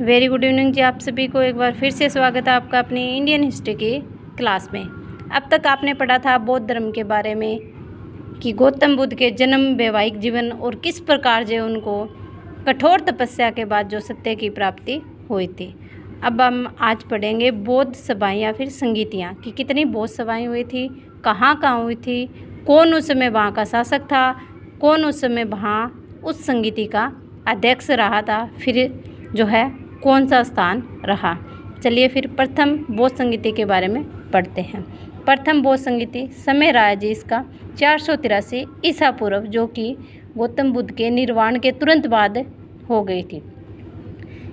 Very good evening जी। आप सभी को एक बार फिर से स्वागत है आपका अपनी इंडियन हिस्ट्री की क्लास में। अब तक आपने पढ़ा था बौद्ध धर्म के बारे में कि गौतम बुद्ध के जन्म, वैवाहिक जीवन और किस प्रकार जो उनको कठोर तपस्या के बाद जो सत्य की प्राप्ति हुई थी। अब हम आज पढ़ेंगे बौद्ध सभाएँ या फिर संगीतियाँ कि कितनी बौद्ध सभाएँ हुई थी, कहाँ कहाँ हुई थी, कौन उस समय वहाँ का शासक था, कौन उस समय वहाँ उस संगीति का अध्यक्ष रहा था, फिर जो है कौन सा स्थान रहा। चलिए फिर प्रथम बौद्ध संगीति के बारे में पढ़ते हैं। प्रथम बौद्ध संगीति समय रहा जी इसका 483 ईसा पूर्व, जो कि गौतम बुद्ध के निर्वाण के तुरंत बाद हो गई थी।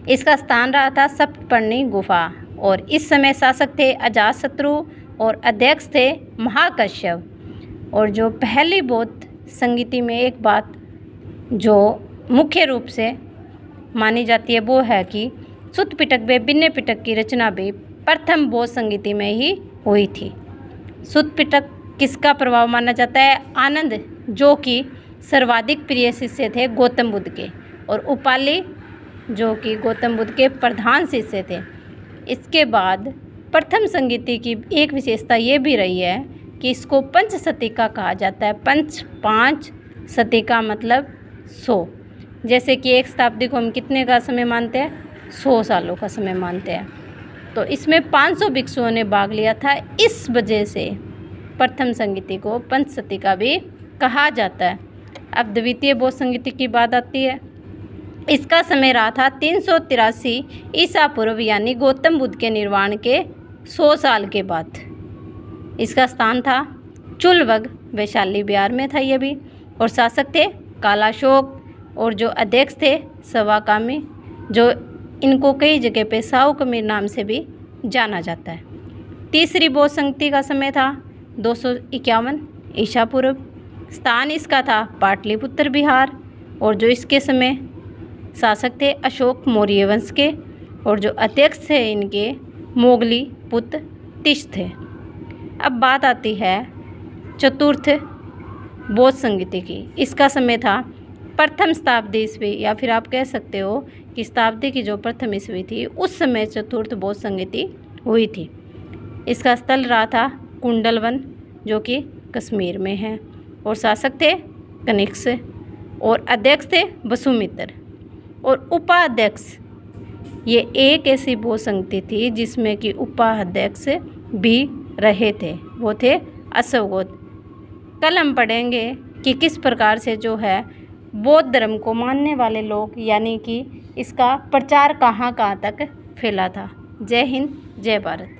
इसका स्थान रहा था सप्तपर्णी गुफा और इस समय शासक थे अजातशत्रु और अध्यक्ष थे महाकश्यप। और जो पहली बौद्ध संगीति में एक बात जो मुख्य रूप से मानी जाती है वो है कि सुत्त पिटक व भिन्न पिटक की रचना भी प्रथम बौद्ध संगीति में ही हुई थी। सुत्त पिटक किसका प्रभाव माना जाता है? आनंद, जो कि सर्वाधिक प्रिय शिष्य थे गौतम बुद्ध के, और उपाली जो कि गौतम बुद्ध के प्रधान शिष्य थे। इसके बाद प्रथम संगीति की एक विशेषता ये भी रही है कि इसको पंच शतिका कहा जाता है। पाँच शतिका मतलब 100। जैसे कि एक शताब्दी को हम कितने का समय मानते हैं? 100 सालों का समय मानते हैं। तो इसमें 500 भिक्षुओं ने भाग लिया था, इस वजह से प्रथम संगीति को पंच शतिका भी कहा जाता है। अब द्वितीय बौद्ध संगीति की बात आती है। इसका समय रहा था 383 ईसा पूर्व, यानी गौतम बुद्ध के निर्वाण के 100 साल के बाद। इसका स्थान था चुलवग, वैशाली बिहार में था ये भी, और शासक थे कालाशोक, और जो अध्यक्ष थे सवाकामी, जो इनको कई जगह पे साओ कमीर नाम से भी जाना जाता है। तीसरी बौद्ध संगीति का समय था 251 ईसा पूर्व। स्थान इसका था पाटलिपुत्र बिहार, और जो इसके समय शासक थे अशोक मौर्य वंश के, और जो अध्यक्ष थे इनके मोगली पुत्र तिश थे। अब बात आती है चतुर्थ बौद्ध संगीति की। इसका समय था प्रथम शताब्दी ईस्वी, या फिर आप कह सकते हो कि शताब्दी की जो प्रथम ईस्वी थी उस समय चतुर्थ बौद्ध संगीति हुई थी। इसका स्थल रहा था कुंडलवन, जो कि कश्मीर में है, और शासक थे कनिष्क, और अध्यक्ष थे वसुमित्र, और उपाध्यक्ष ये एक ऐसी बौद्ध संगीति थी जिसमें कि उपाध्यक्ष भी रहे थे, वो थे अश्वघोष। कल हम पढ़ेंगे कि किस प्रकार से जो है बौद्ध धर्म को मानने वाले लोग, यानी कि इसका प्रचार कहाँ कहाँ तक फैला था। जय हिंद, जय भारत।